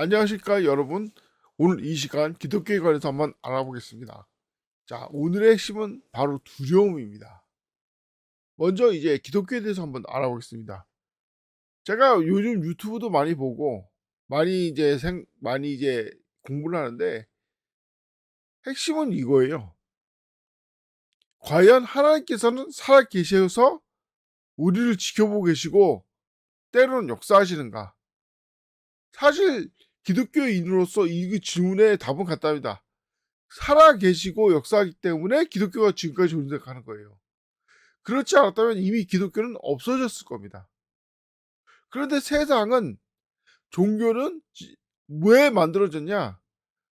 안녕하십니까 여러분. 오늘 이 시간 기독교에 관해서 한번 알아보겠습니다. 자, 오늘의 핵심은 바로 두려움입니다. 먼저 이제 기독교에 대해서 한번 알아보겠습니다. 제가 요즘 유튜브도 많이 보고 많이 이제 공부를 하는데 핵심은 이거예요. 과연 하나님께서는 살아 계셔서 우리를 지켜보고 계시고 때로는 역사하시는가? 사실 기독교인으로서 이 질문의 답은 간단합니다. 살아 계시고 역사하기 때문에 기독교가 지금까지 존재하는 거예요. 그렇지 않았다면 이미 기독교는 없어졌을 겁니다. 그런데 세상은 종교는 왜 만들어졌냐?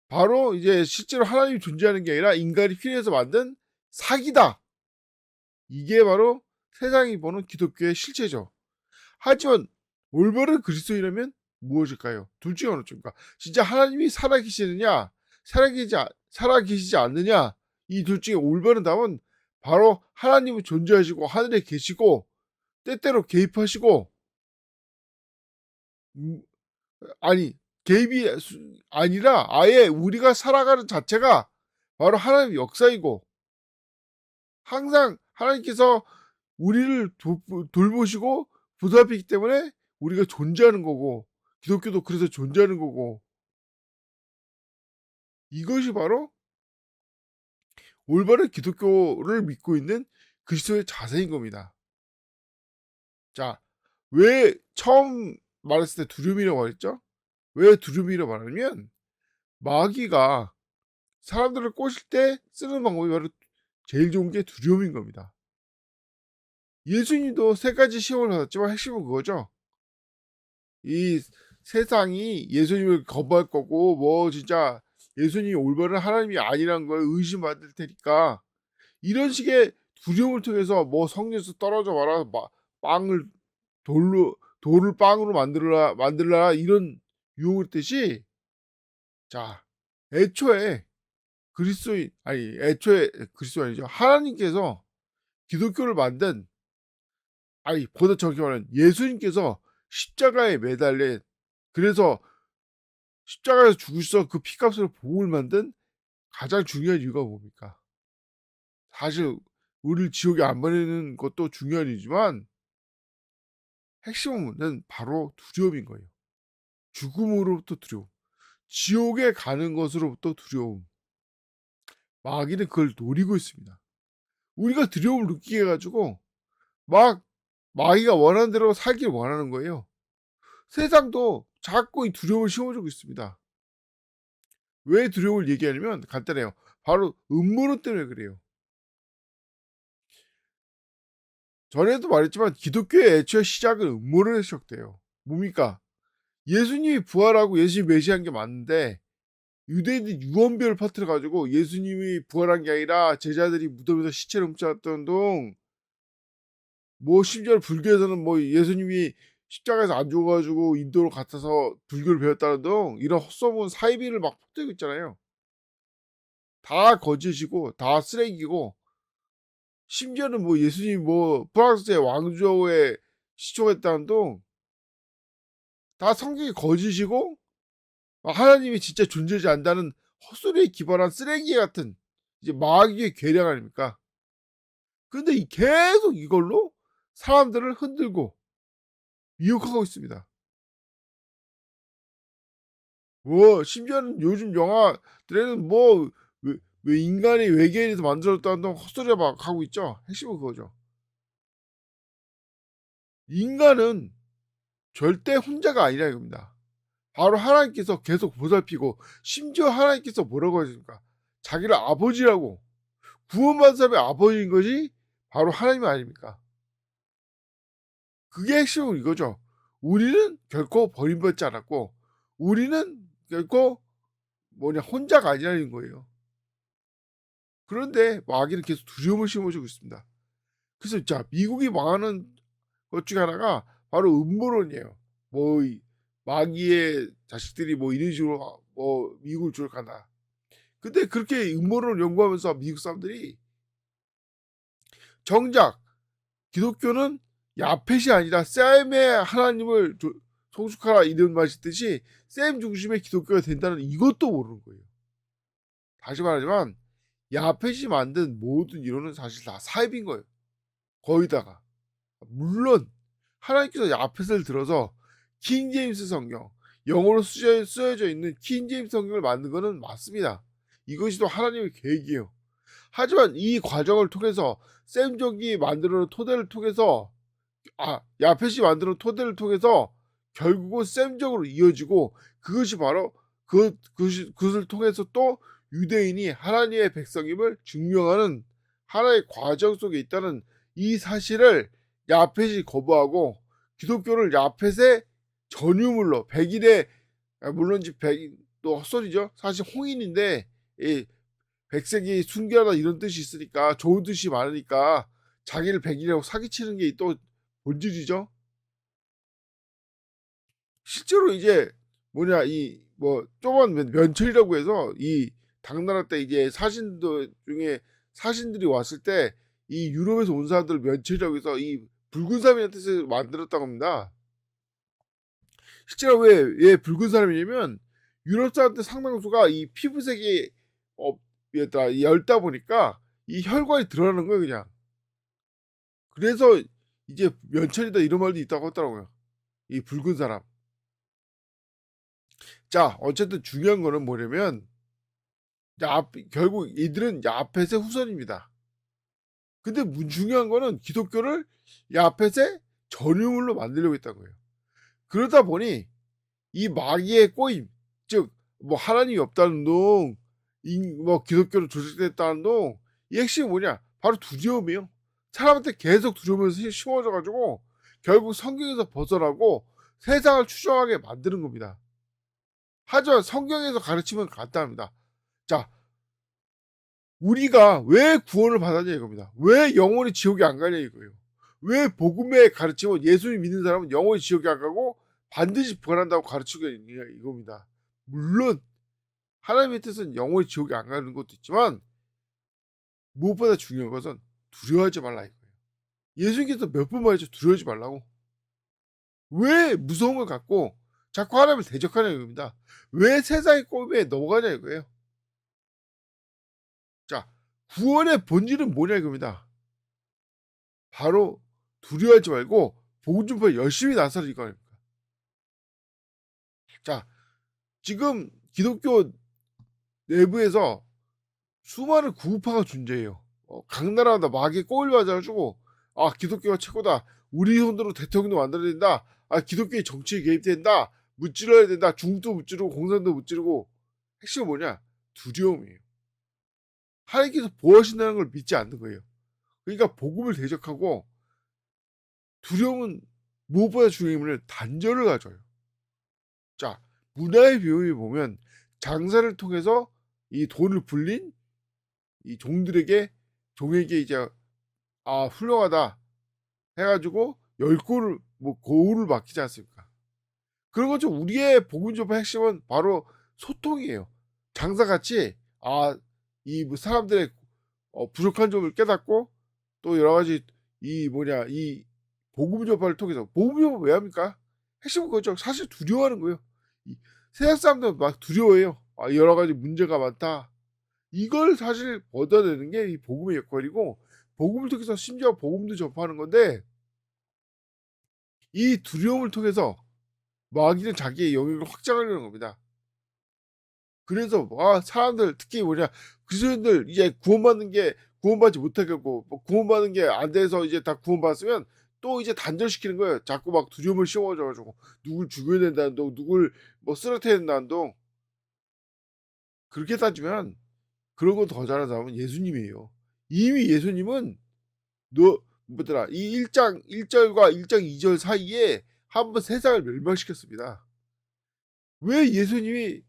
바로 이제 실제로 하나님이 존재하는 게 아니라 인간이 필요해서 만든 사기다. 이게 바로 세상이 보는 기독교의 실체죠. 하지만 올바른 그리스도인이라면 무엇일까요? 둘 중에 어느 쪽입니까? 진짜 하나님이 살아계시느냐, 살아계시지 않느냐, 이 둘 중에 올바른 답은 바로 하나님은 존재하시고 하늘에 계시고 때때로 개입하시고 음, 아니 개입이 아니라 아예 우리가 살아가는 자체가 바로 하나님의 역사이고 항상 하나님께서 우리를 돌보시고 보살피기 때문에 우리가 존재하는 거고 기독교도 그래서 존재하는 거고 이것이 바로 올바른 기독교를 믿고 있는 그리스도의 자세인 겁니다. 자, 왜 처음 말했을 때 두려움이라고 말했죠? 왜 두려움이라고 말하냐면 마귀가 사람들을 꼬실 때 쓰는 방법이 바로 제일 좋은 게 두려움인 겁니다. 예수님도 세 가지 시험을 받았지만 핵심은 그거죠. 이 세상이 예수님을 거부할 거고 뭐 진짜 예수님이 올바른 하나님이 아니라는 걸 의심받을 테니까 이런 식의 두려움을 통해서 뭐 성령에서 떨어져 봐라 빵을 돌을 빵으로 만들라 이런 유혹을 뜻이 자 애초에 그리스도 아니죠. 하나님께서 기독교를 만든 보다 정확히 말하면 예수님께서 십자가에 매달린 그래서 십자가에서 죽으셔서 그 피값으로 복음을 만든 가장 중요한 이유가 뭡니까? 사실 우리를 지옥에 안 보내는 것도 중요한 이유지만 핵심은 바로 두려움인 거예요. 죽음으로부터 두려움. 지옥에 가는 것으로부터 두려움. 마귀는 그걸 노리고 있습니다. 우리가 두려움을 느끼게 해 가지고 막 마귀가 원하는 대로 살길 원하는 거예요. 세상도 자꾸 이 두려움을 심어주고 있습니다. 왜 두려움을 얘기하냐면 간단해요. 바로 음모론 때문에 그래요. 전에도 말했지만 기독교의 애초에 시작은 음모론에서 시작돼요. 뭡니까? 예수님이 부활하고 예수님이 메시아인 게 맞는데 유대인들이 유언비어를 퍼뜨려 가지고 예수님이 부활한 게 아니라 제자들이 무덤에서 시체를 훔쳐왔던 둥 뭐 심지어 불교에서는 뭐 예수님이 십자가에서 안 죽어 가지고 인도로 갔다서 불교를 배웠다는 둥 이런 헛소문 사이비를 막 퍼뜨리고 있잖아요. 다 거짓이고 다 쓰레기고 심지어는 뭐 예수님이 뭐 프랑스의 왕조에 시초했다는 둥 다 성경이 거짓이고 하나님이 진짜 존재하지 않는다는 헛소리에 기반한 쓰레기 같은 이제 마귀의 계략 아닙니까? 근데 계속 이걸로 사람들을 흔들고 미혹하고 있습니다. 뭐 심지어는 요즘 영화들에는 뭐 왜 인간이 외계인에서 만들었다는 헛소리 막 하고 있죠. 핵심은 그거죠. 인간은 절대 혼자가 아니라 이겁니다. 바로 하나님께서 계속 보살피고 심지어 하나님께서 뭐라고 하십니까? 자기를 아버지라고 구원받은 사람의 아버지인 것이 바로 하나님 아닙니까? 그게 핵심은 이거죠. 우리는 결코 버림받지 않았고 우리는 결코 혼자가 아니라는 거예요. 그런데 마귀는 계속 두려움을 심어주고 있습니다. 그래서 자 미국이 망하는 것 중에 하나가 바로 음모론이에요. 뭐 마귀의 자식들이 뭐 이런 식으로 뭐 미국을 조작한다. 근데 그렇게 음모론을 연구하면서 미국 사람들이 정작 기독교는 야펫이 아니라 셈의 하나님을 성숙하라 이런 말이듯이 쌤 중심의 기독교가 된다는 이것도 모르는 거예요. 다시 말하지만 야펫이 만든 모든 이론은 사실 다 사입인 거예요. 거의 다가. 물론 하나님께서 야펫을 들어서 킹제임스 성경, 영어로 쓰여져 있는 킹제임스 성경을 만든 거는 맞습니다. 이것이 또 하나님의 계획이에요. 하지만 이 과정을 통해서 샘족이 만들어낸 토대를 통해서 야펫이 만드는 토대를 통해서 결국은 셈적으로 이어지고 그것이 바로 그것을 통해서 또 유대인이 하나님의 백성임을 증명하는 하나의 과정 속에 있다는 이 사실을 야펫이 거부하고 기독교를 야펫의 전유물로 백인의 물론 백인 또 헛소리죠. 사실 홍인인데 이 백색이 순결하다 이런 뜻이 있으니까 좋은 뜻이 많으니까 자기를 백인이라고 사기치는 게 또 본질이죠. 실제로 이제 조그만 면철이라고 해서 이 당나라 때 이제 사신들 중에 사신들이 왔을 때 이 유럽에서 온 사람들 면철이라고 해서 이 붉은 사람이라는 뜻을 만들었다고 합니다. 실제로 왜 붉은 사람이냐면 유럽 사람들 상당수가 이 피부색이 얇다 보니까 이 혈관이 드러나는 거예요, 그냥. 그래서 이제 면철이다 이런 말도 있다고 하더라고요. 이 붉은 사람. 자, 어쨌든 중요한 거는 뭐냐면 결국 이들은 야펫의 후손입니다. 근데 중요한 거는 기독교를 야펫의 전유물로 만들려고 했다는 거예요. 그러다 보니 이 마귀의 꼬임, 즉 뭐 하나님이 없다는 둥, 뭐 기독교로 조직됐다는 둥, 이 핵심이 뭐냐? 바로 두려움이에요. 사람한테 계속 두려움을 심어져 가지고 결국 성경에서 벗어나고 세상을 추종하게 만드는 겁니다. 하지만 성경에서 가르치면 간단합니다. 자, 우리가 왜 구원을 받았냐 이겁니다. 왜 영원히 지옥에 안 가냐 이거예요. 왜 복음의 가르치고 예수를 믿는 사람은 영원히 지옥에 안 가고 반드시 부활한다고 가르치고 있느냐 이겁니다. 물론 하나님의 뜻은 영원히 지옥에 안 가는 것도 있지만 무엇보다 중요한 것은 두려워하지 말라 이거예요. 예수님께서 몇 번 말했죠. 두려워하지 말라고. 왜 무서움을 갖고 자꾸 하나님을 대적하냐 이겁니다. 왜 세상의 꼬임에 넘어가냐 이거예요. 자, 구원의 본질은 뭐냐 이겁니다. 바로 두려워하지 말고 복음 전파에 열심히 나서라 이거입니다. 자, 지금 기독교 내부에서 수많은 구우파가 존재해요. 각 나라마다 마귀에 꼬일 맞아가지고 기독교가 최고다. 우리 손으로 대통령도 만들어야 된다. 기독교의 정치에 개입된다. 무찌러야 된다. 중도 무찌르고 공산도 무찌르고. 핵심은 뭐냐? 두려움이에요. 하나님께서 보호하신다는 걸 믿지 않는 거예요. 그러니까 복음을 대적하고 두려움은 무엇보다 중요한 건 단절을 가져요. 자, 문화의 비용을 보면 장사를 통해서 이 돈을 불린 이 종에게 이제 훌륭하다 해가지고 열고를 고우를 맡기지 않습니까? 그런 거죠. 우리의 복음 전파의 핵심은 바로 소통이에요. 장사같이 이 사람들의 부족한 점을 깨닫고 또 여러 가지 이 복음 전파를 통해서 복음 전파 왜 합니까? 핵심은 그거죠. 사실 두려워하는 거예요. 세상 사람들 막 두려워해요. 여러 가지 문제가 많다. 이걸 사실 얻어내는 게 이 복음의 역할이고 복음을 통해서 심지어 복음도 전파하는 건데 이 두려움을 통해서 마귀는 자기의 영역을 확장하려는 겁니다. 그래서 사람들 특히 그리스도인들 이제 구원받지 못하겠고 구원받는 게 안 돼서 이제 다 구원받았으면 또 이제 단절시키는 거예요. 자꾸 막 두려움을 심어줘 가지고 누굴 죽여야 된다는 둥, 누굴 쓰러뜨려야 된다는 둥. 그렇게 따지면 그런 거 더 잘하는 사람은 예수님이에요. 이미 예수님은 이 1절과 1장 2절 사이에 한번 세상을 멸망시켰습니다. 왜 예수님이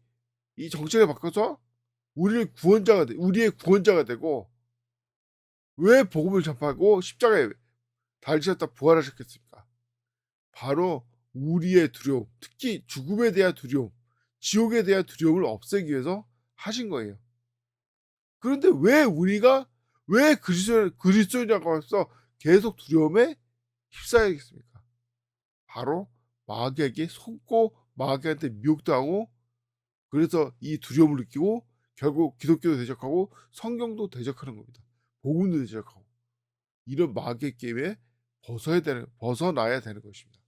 이 정책을 바꿔서 우리의 구원자가 되고 왜 복음을 전파하고 십자가에 달리셨다 부활하셨겠습니까? 바로 우리의 두려움, 특히 죽음에 대한 두려움, 지옥에 대한 두려움을 없애기 위해서 하신 거예요. 그런데 왜 그리스도인이라고 해서 계속 두려움에 휩싸이겠습니까? 바로 마귀에게 속고 마귀한테 미혹당하고 그래서 이 두려움을 느끼고 결국 기독교도 대적하고 성경도 대적하는 겁니다. 복음도 대적하고. 이런 마귀의 게임에 벗어나야 되는 것입니다.